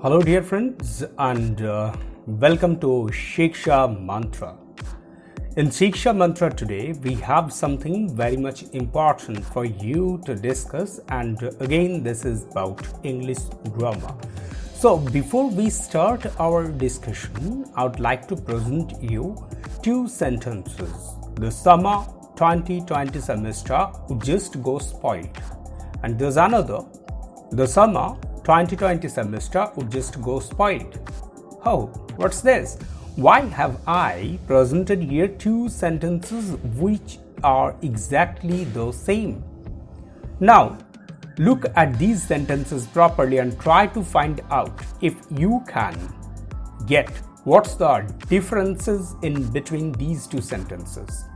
Hello dear friends and welcome to Shiksha Mantra. In Shiksha Mantra today we have something very much important for you to discuss, and again this is about English grammar. So before we start our discussion, I would like to present you two sentences. The summer 2020 semester would just go spoiled, and there's another. The summer 2020 semester would just go spoiled. Oh, what's this? Why have I presented here two sentences which are exactly the same? Now, look at these sentences properly and try to find out if you can get what's the differences in between these two sentences.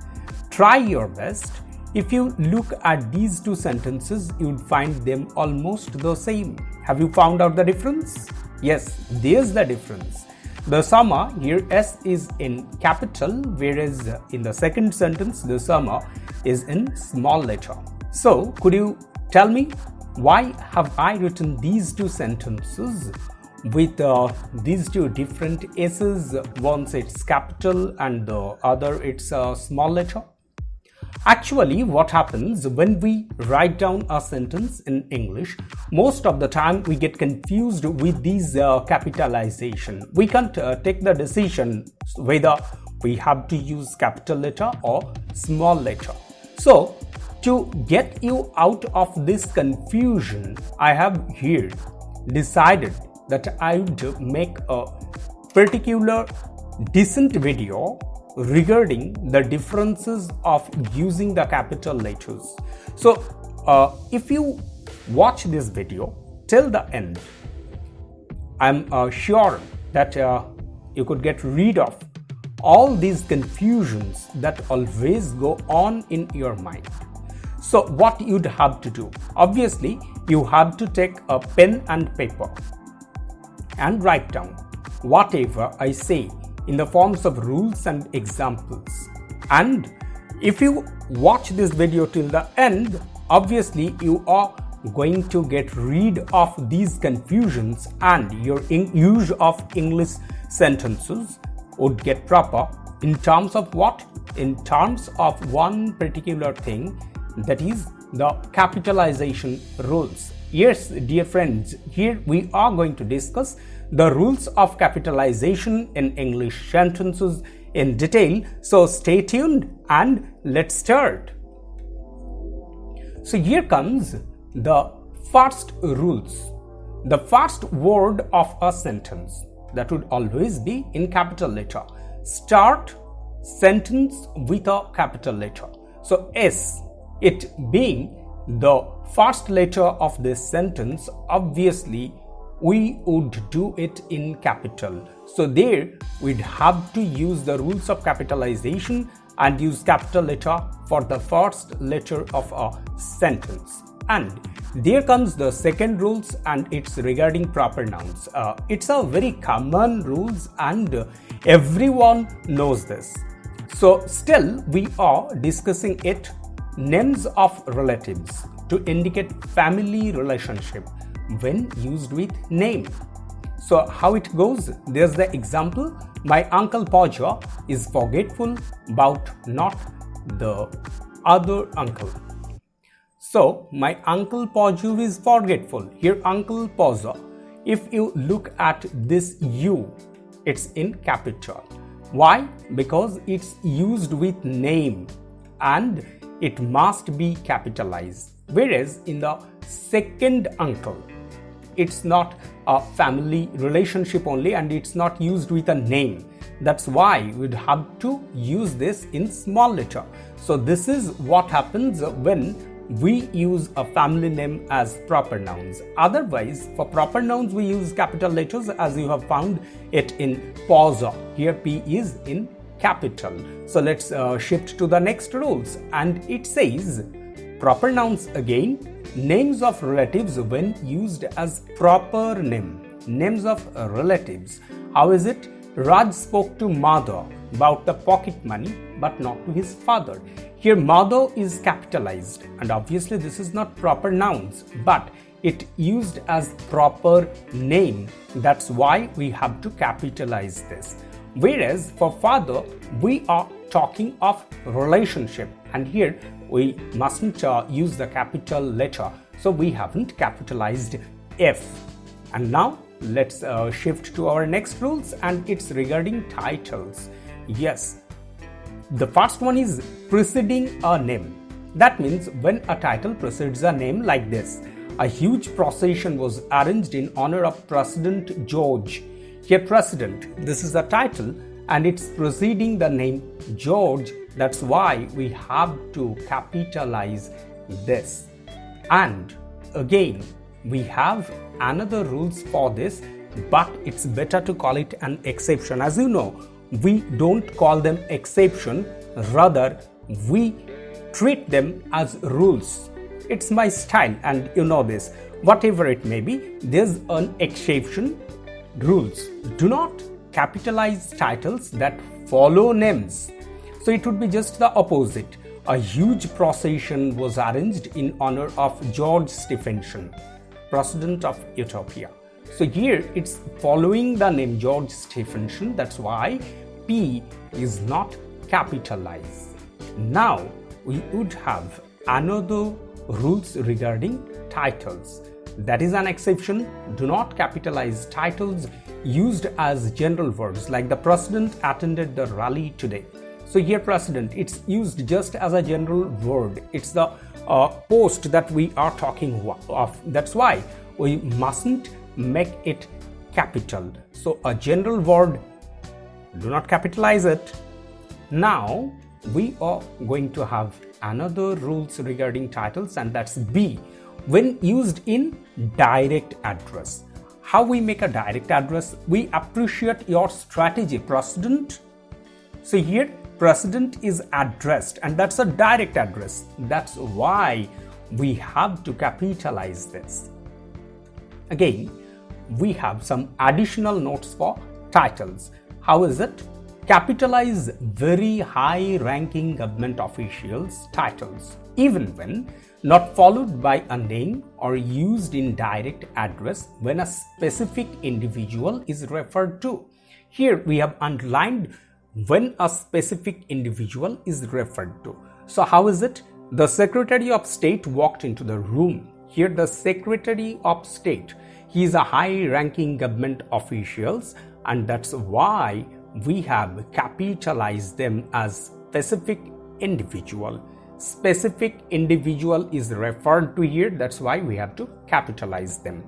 Try your best. If you look at these two sentences, you would find them almost the same. Have you found out the difference? Yes, there's the difference. The summer, here S is in capital, whereas in the second sentence, the summer is in small letter. So, could you tell me why have I written these two sentences with these two different S's? Once it's capital and the other it's a small letter. Actually, what happens when we write down a sentence in English, most of the time we get confused with these capitalization. We can't take the decision whether we have to use capital letter or small letter. So, to get you out of this confusion, I have here decided that I would make a particular decent video regarding the differences of using the capital letters. So if you watch this video till the end, I'm sure that you could get rid of all these confusions that always go on in your mind. So what you'd have to do, obviously you have to take a pen and paper and write down whatever I say in the forms of rules and examples. And if you watch this video till the end, obviously you are going to get rid of these confusions and your use of English sentences would get proper in terms of what? In terms of one particular thing, that is the capitalization rules. Yes, dear friends, here we are going to discuss the rules of capitalization in English sentences in detail. So stay tuned and let's start. So here comes the first rules. The first word of a sentence that would always be in capital letter. Start sentence with a capital letter. So S, it being the first letter of this sentence, obviously we would do it in capital. So there we'd have to use the rules of capitalization and use capital letter for the first letter of a sentence. And there comes the second rules, and it's regarding proper nouns. It's a very common rules and everyone knows this. So still we are discussing it. Names of relatives to indicate family relationship when used with name. So how it goes? There's the example. My uncle Poja is forgetful about not the other uncle. So my uncle Poju is forgetful. Here uncle Poja, if you look at this U, it's in capital. Why? Because it's used with name and it must be capitalized. Whereas in the second uncle, it's not a family relationship only and it's not used with a name. That's why we'd have to use this in small letter. So this is what happens when we use a family name as proper nouns. Otherwise, for proper nouns we use capital letters, as you have found it in Poza. Here P is in capital. So let's shift to the next rules, and it says proper nouns again, names of relatives when used as proper name. Names of relatives. How is it? Raj spoke to mother about the pocket money but not to his father. Here mother is capitalized and obviously this is not proper nouns, but it used as proper name. That's why we have to capitalize this. Whereas for father, we are talking of relationship, and here we mustn't use the capital letter, so we haven't capitalized F. And now let's shift to our next rules, and it's regarding titles. Yes, the first one is preceding a name. That means when a title precedes a name like this. A huge procession was arranged in honor of President George. Here, President, this is a title and it's preceding the name George. That's why we have to capitalize this. And again, we have another rules for this, but it's better to call it an exception. As you know, we don't call them exception, rather we treat them as rules. It's my style, and you know this. Whatever it may be, there's an exception. Rules: do not capitalize titles that follow names. So it would be just the opposite. A huge procession was arranged in honor of George Stephenson, President of Ethiopia. So here it's following the name George Stephenson. That's why P is not capitalized. Now we would have another rules regarding titles. That is an exception. Do not capitalize titles used as general words, like the president attended the rally today. So here president, it's used just as a general word. It's the post that we are talking of. That's why we mustn't make it capital. So a general word, do not capitalize it. Now we are going to have another rules regarding titles, and that's B. When used in direct address. How we make a direct address? We appreciate your strategy, President. So here President is addressed, and that's a direct address. That's why we have to capitalize this. Again, we have some additional notes for titles. How is it? Capitalize very high-ranking government officials' titles, even when not followed by a name or used in direct address when a specific individual is referred to. Here we have underlined when a specific individual is referred to. So how is it? The Secretary of State walked into the room. Here the Secretary of State, he is a high-ranking government officials, and that's why we have capitalized them as specific individual. Specific individual is referred to here. That's why we have to capitalize them.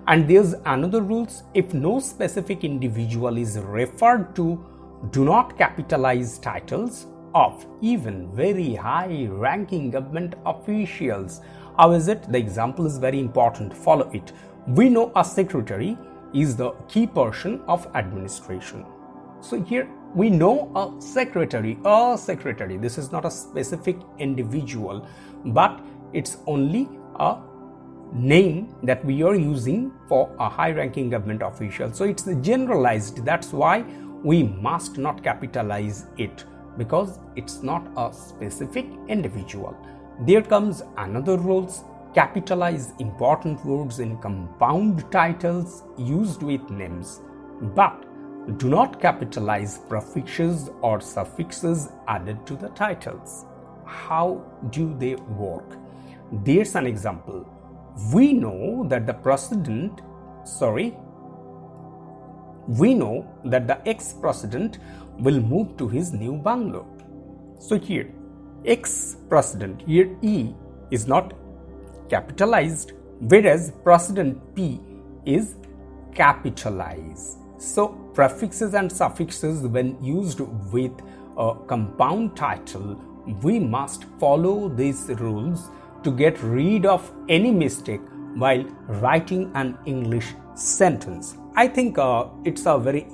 And there's another rules. If no specific individual is referred to, do not capitalize titles of even very high ranking government officials. How is it? The example is very important. Follow it. We know a secretary is the key person of administration. So here we know a secretary. This is not a specific individual, but it's only a name that we are using for a high-ranking government official. So it's generalized. That's why we must not capitalize it, because it's not a specific individual. There comes another rules. Capitalize important words in compound titles used with names, but do not capitalize prefixes or suffixes added to the titles. How do they work? There's an example. We know that the ex-president will move to his new bungalow. So here, ex-president, here E is not capitalized, whereas President P is capitalized. So prefixes and suffixes, when used with a compound title, we must follow these rules to get rid of any mistake while writing an English sentence. I think it's a very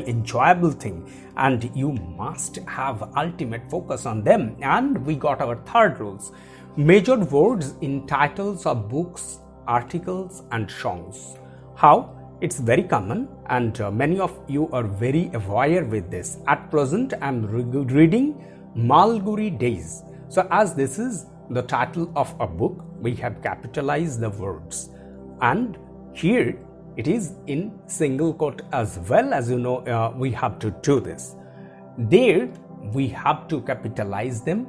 enjoyable thing, and you must have ultimate focus on them. And we got our third rules. Major words in titles of books, articles and songs. How? It's very common, and many of you are very aware with this. At present, I'm reading Malguri Days. So as this is the title of a book, we have capitalized the words, and here it is in single quote as well. As you know, we have to do this. There we have to capitalize them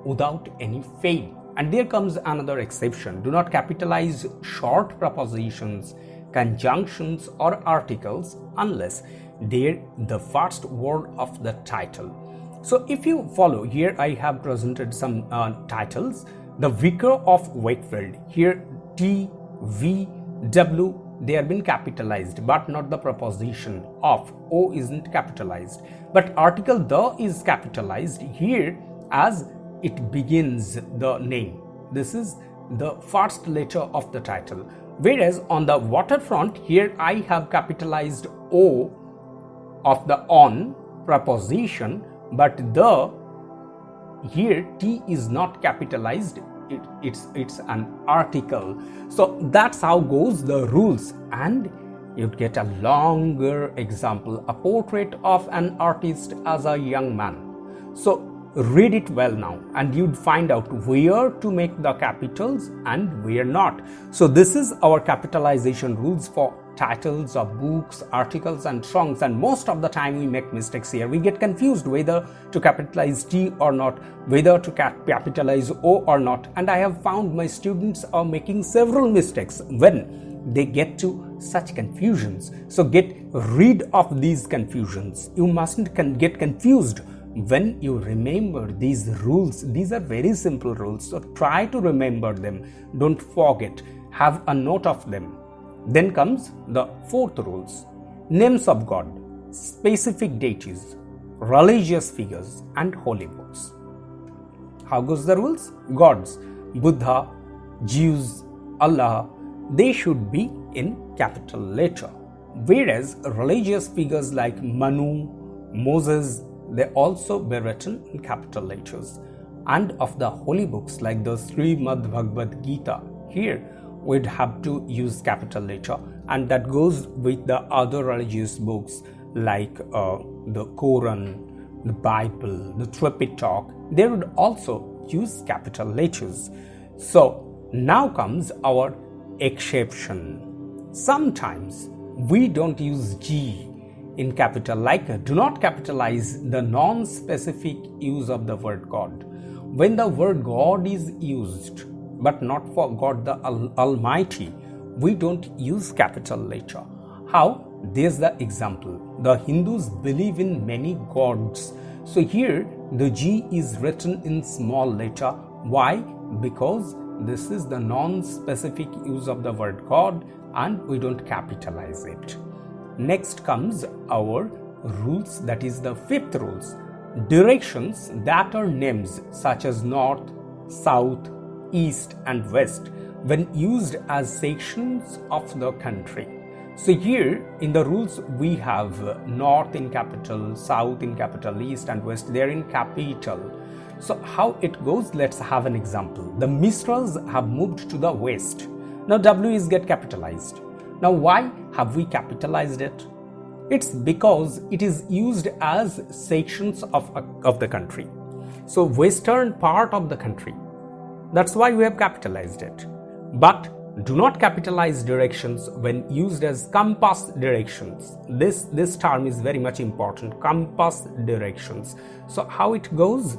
without any fail. And there comes another exception. Do not capitalize short prepositions, conjunctions or articles unless they're the first word of the title. So if you follow, here I have presented some titles. The Vicar of Wakefield, here T, V, W, they have been capitalized, but not the preposition of. O isn't capitalized, but article the is capitalized here as it begins the name. This is the first letter of the title. Whereas on the waterfront, here I have capitalized O of the on preposition, but the here T is not capitalized. It's an article. So that's how goes the rules, and you'd get a longer example, a portrait of an artist as a young man. So read it well now, and you'd find out where to make the capitals and where not. So this is our capitalization rules for titles of books, articles and songs, and most of the time we make mistakes here. We get confused whether to capitalize T or not, whether to capitalize O or not, and I have found my students are making several mistakes when they get to such confusions. So get rid of these confusions. You mustn't get confused when you remember these rules. These are very simple rules, so try to remember them. Don't forget, have a note of them. Then comes the fourth rules: names of God, specific deities, religious figures and holy books. How goes the rules? Gods, Buddha, Jews, Allah, they should be in capital letter. Whereas religious figures like Manu, Moses, they also be written in capital letters. And of the holy books like the Srimad Bhagavad Gita, here we'd have to use capital letter, and that goes with the other religious books like the Quran, the Bible, the Tripitaka. They would also use capital letters. So now comes our exception. Sometimes we don't use G in capital, like do not capitalize the non-specific use of the word God. When the word God is used, but not for God the Almighty, we don't use capital letter. How? There's the example. The Hindus believe in many gods. So here the G is written in small letter. Why? Because this is the non-specific use of the word God and we don't capitalize it. Next comes our rules, that is the fifth rules. Directions that are names such as north, south, east and west when used as sections of the country. So here in the rules we have north in capital, south in capital, east and west, they're in capital. So how it goes, let's have an example. The Mistras have moved to the west. Now W is get capitalized. Now why have we capitalized it? It's because it is used as sections of the country. So western part of the country. That's why we have capitalized it. But do not capitalize directions when used as compass directions. This term is very much important, compass directions. So how it goes?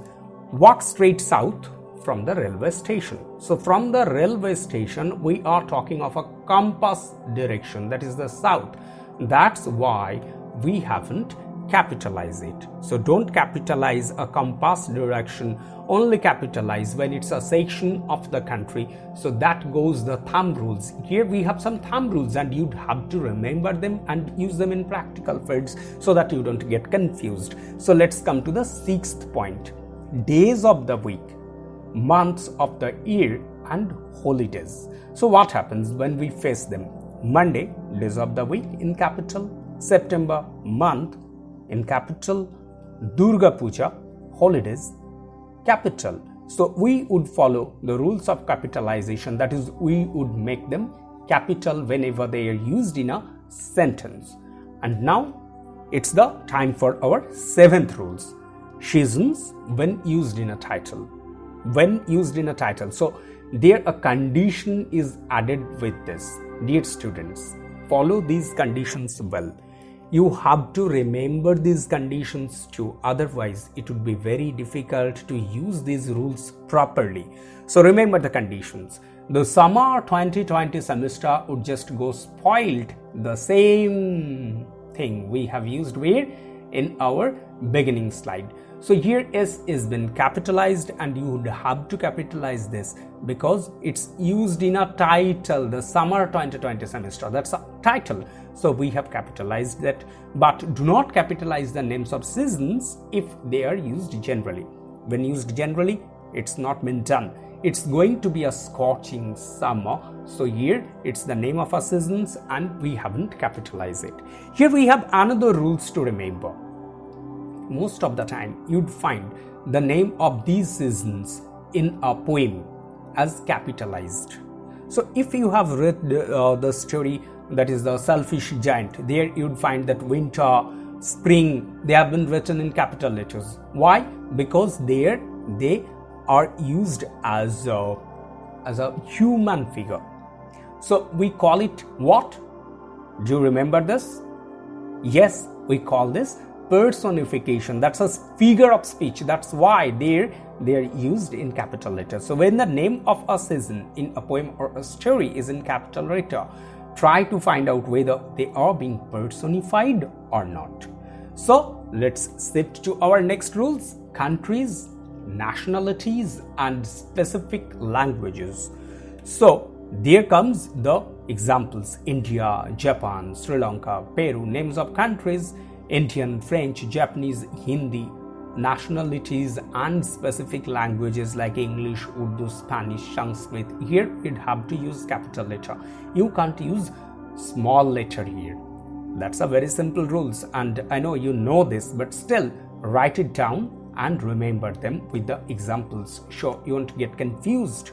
Walk straight south from the railway station. So from the railway station we are talking of a compass direction, that is the south. That's why we haven't capitalized it. So don't capitalize a compass direction, only capitalize when it's a section of the country. So that goes the thumb rules. Here we have some thumb rules and you'd have to remember them and use them in practical fields so that you don't get confused. So let's come to the sixth point: days of the week, months of the year and holidays. So what happens when we face them? Monday, days of the week in capital, September, month in capital, Durga Puja, holidays, capital. So we would follow the rules of capitalization, that is we would make them capital whenever they are used in a sentence. And now it's the time for our seventh rules: schisms when used in a title. When used in a title. So there a condition is added with this. Dear students, follow these conditions well. You have to remember these conditions too, otherwise it would be very difficult to use these rules properly. So remember the conditions. The summer 2020 semester would just go spoiled. The same thing we have used where in our beginning slide. So here S is been capitalized, and you would have to capitalize this because it's used in a title, the summer 2020 semester. That's a title. So we have capitalized that, but do not capitalize the names of seasons if they are used generally. When used generally, it's not been done. It's going to be a scorching summer. So here it's the name of our seasons and we haven't capitalized it. Here we have another rules to remember. Most of the time you'd find the name of these seasons in a poem as capitalized. So if you have read the story, that is the Selfish Giant, there you'd find that winter, spring, they have been written in capital letters. Why? Because there they are used as a human figure. So we call it what? Do you remember this? Yes, we call this personification. That's a figure of speech. That's why they are used in capital letters. So when the name of a season in a poem or a story is in capital letter, try to find out whether they are being personified or not. So let's shift to our next rules: countries, nationalities and specific languages. So there comes the examples: India, Japan, Sri Lanka, Peru. Names of countries: Indian, French, Japanese, Hindi. Nationalities and specific languages like English, Urdu, Spanish, Sanskrit. Here you'd have to use capital letter. You can't use small letter here. That's a very simple rules, and I know you know this, but still write it down and remember them with the examples. Sure, you won't get confused.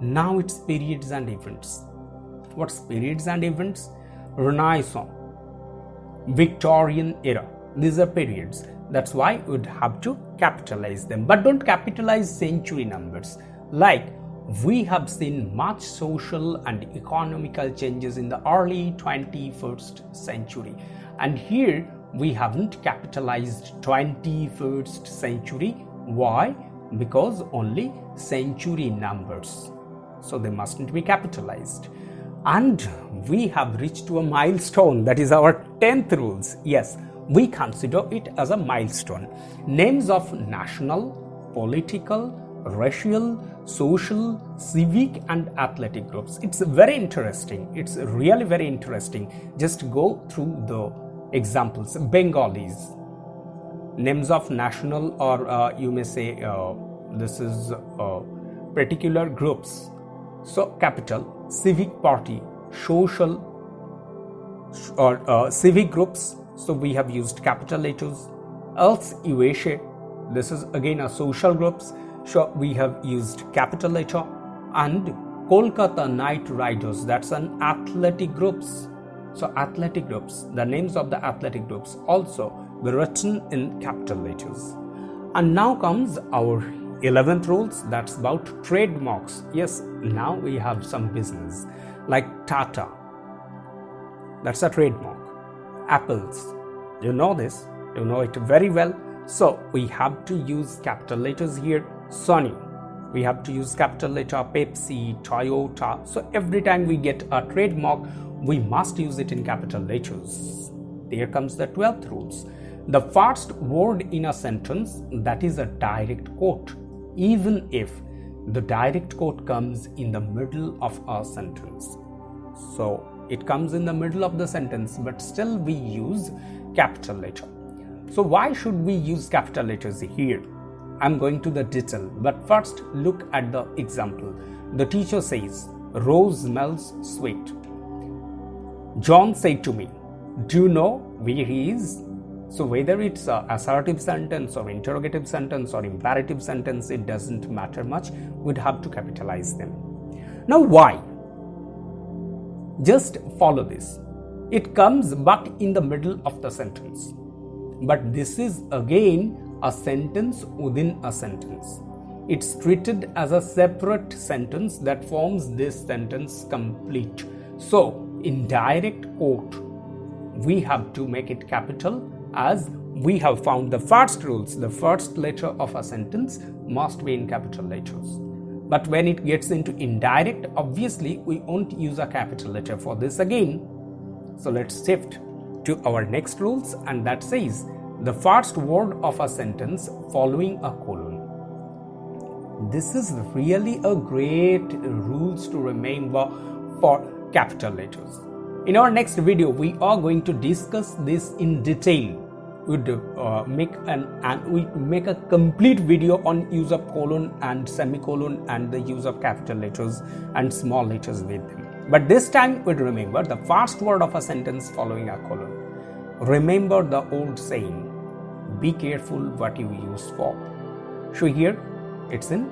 Now it's periods and events. What's periods and events? Renaissance, Victorian era. These are periods. That's why you would have to capitalize them. But don't capitalize century numbers. Like we have seen much social and economical changes in the early 21st century. And here we haven't capitalized 21st century. Why? Because only century numbers. So they mustn't be capitalized. And we have reached to a milestone. That is our 10th rules. Yes, we consider it as a milestone. Names of national, political, racial, social, civic and athletic groups. It's very interesting. It's really very interesting. Just go through the examples. Bengalis, names of national, or you may say this is particular groups. So capital, civic party, social or civic groups. So we have used capital letters. Else Ueshe, this is again a social groups. So we have used capital letter. And Kolkata Knight Riders, that's an athletic groups. So athletic groups, the names of the athletic groups also were written in capital letters. And now comes our 11th rules, that's about trademarks. Yes, now we have some business like Tata, that's a trademark. Apples, you know this, you know it very well. So we have to use capital letters here. Sony, we have to use capital letter. Pepsi, Toyota. So every time we get a trademark, we must use it in capital letters. There comes the 12th rules. The first word in a sentence, that is a direct quote, even if the direct quote comes in the middle of a sentence. So it comes in the middle of the sentence, but still we use capital letter. So why should we use capital letters here? I'm going to the detail, but first look at the example. The teacher says, "Rose smells sweet." John said to me, "Do you know where he is?" So whether it's an assertive sentence or interrogative sentence or imperative sentence, it doesn't matter much. We'd have to capitalize them. Now why? Just follow this. It comes but in the middle of the sentence. But this is again a sentence within a sentence. It's treated as a separate sentence that forms this sentence complete. So in direct quote, we have to make it capital, as we have found the first rules. The first letter of a sentence must be in capital letters. But when it gets into indirect, obviously we won't use a capital letter for this again. So let's shift to our next rules, and that says the first word of a sentence following a colon. This is really a great rules to remember for capital letters. In our next video, we are going to discuss this in detail. We'd make a complete video on use of colon and semicolon and the use of capital letters and small letters with them. But this time we'd remember the first word of a sentence following a colon. Remember the old saying, be careful what you use for. So here it's in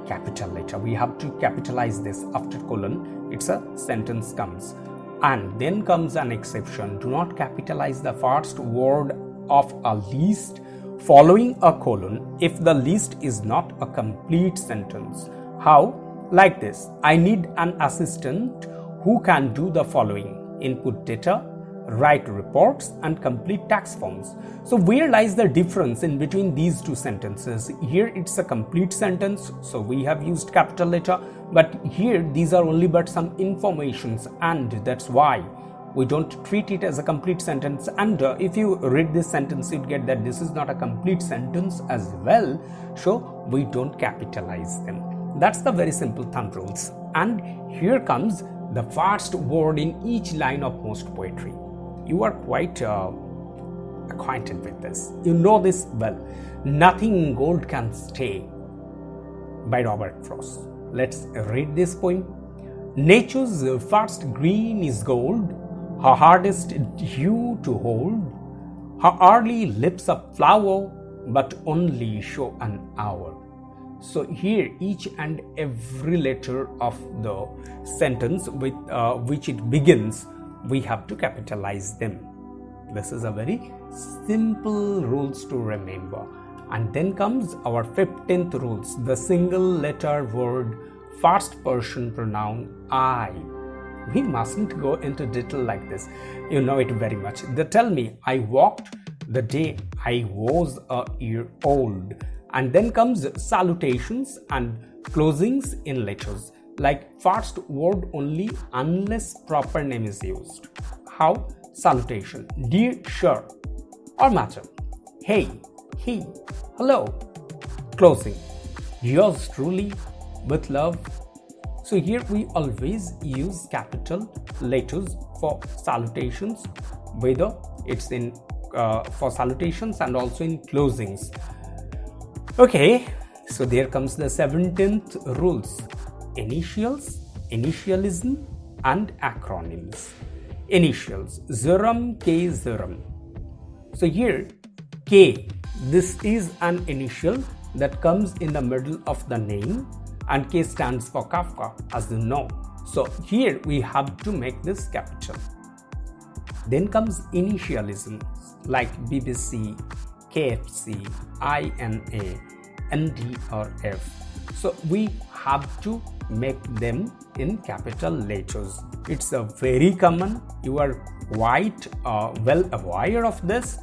capital letter. We have to capitalize this after colon. It's a sentence comes. And then comes an exception. Do not capitalize the first word of a list following a colon if the list is not a complete sentence. How? Like this. I need an assistant who can do the following: input data, write reports, and complete tax forms. So where lies the difference in between these two sentences? Here it's a complete sentence, so we have used capital letter, but here these are only but some informations, and that's why we don't treat it as a complete sentence. And if you read this sentence, you'd get that this is not a complete sentence as well, so we don't capitalize them. That's the very simple thumb rules. And here comes the first word in each line of most poetry. You are quite acquainted with this. You know this well. Nothing gold can stay, by Robert Frost. Let's read this poem. Nature's first green is gold, her hardest hue to hold. Her early lips a flower, but only show an hour. So here each and every letter of the sentence with which it begins, we have to capitalize them. This is a very simple rules to remember. And then comes our 15th rules, the single letter word first person pronoun I. We mustn't go into detail like this. You know it very much. They tell me I walked the day I was a year old. And then comes salutations and closings in letters, like first word only unless proper name is used. How? Salutation: dear sir or madam, hey, he, hello. Closing: yours truly, with love. So here we always use capital letters for salutations, whether it's in for salutations and also in closings. Okay, so there comes the 17th rules: initials, initialism, and acronyms. Initials: Zerum, K, Zerum. So here K, this is an initial that comes in the middle of the name, and K stands for Kafka, as you know. So here we have to make this capital. Then comes initialisms like BBC, KFC, INA, ND or F. So we have to make them in capital letters. It's a very common. You are quite well aware of this.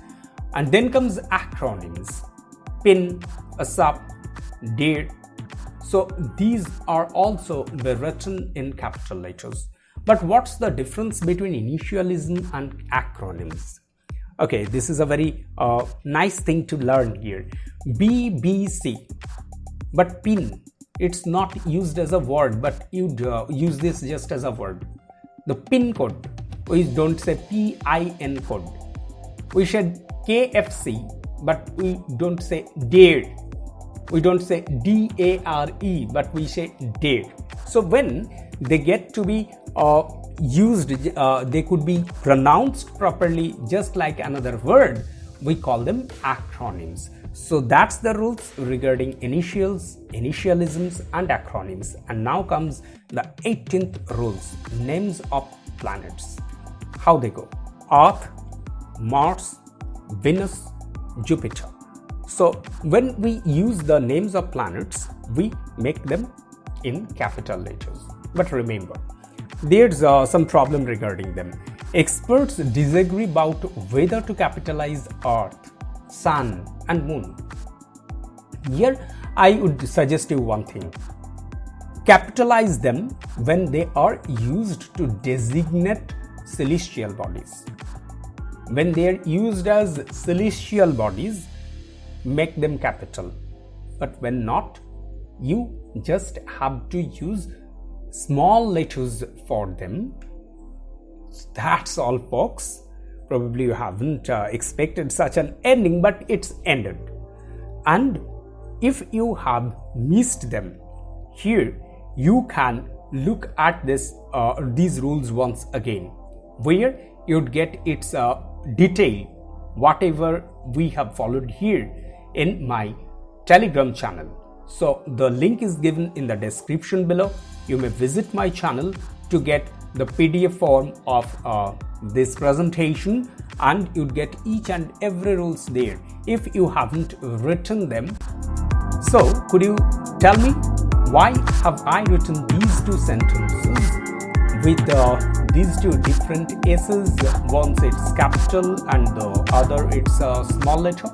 And then comes acronyms: PIN, ASAP, DARE. So these are also written in capital letters. But what's the difference between initialism and acronyms? Okay, this is a very nice thing to learn here. BBC, but PIN, it's not used as a word, but you'd use this just as a word. The PIN code, we don't say PIN code. We said KFC, but we don't say DARE. We don't say DARE, but we say DARE. So when they get to be used, they could be pronounced properly just like another word. We call them acronyms. So that's the rules regarding initials, initialisms, and acronyms. And now comes the 18th rules: names of planets. How they go: Earth, Mars, Venus, Jupiter. So when we use the names of planets, we make them in capital letters. But remember, there's some problem regarding them. Experts disagree about whether to capitalize Earth, Sun and Moon. Here I would suggest you one thing. Capitalize them when they are used to designate celestial bodies. When they are used as celestial bodies, make them capital. But when not, you just have to use small letters for them. That's all, folks. Probably you haven't expected such an ending, but it's ended. And if you have missed them, here you can look at these rules once again, where you'd get its detail, whatever we have followed here in my Telegram channel. So the link is given in the description below. You may visit my channel to get the PDF form of this presentation, and you'd get each and every rules there if you haven't written them. So could you tell me, why have I written these two sentences with these two different S's? Once it's capital and the other it's a small letter.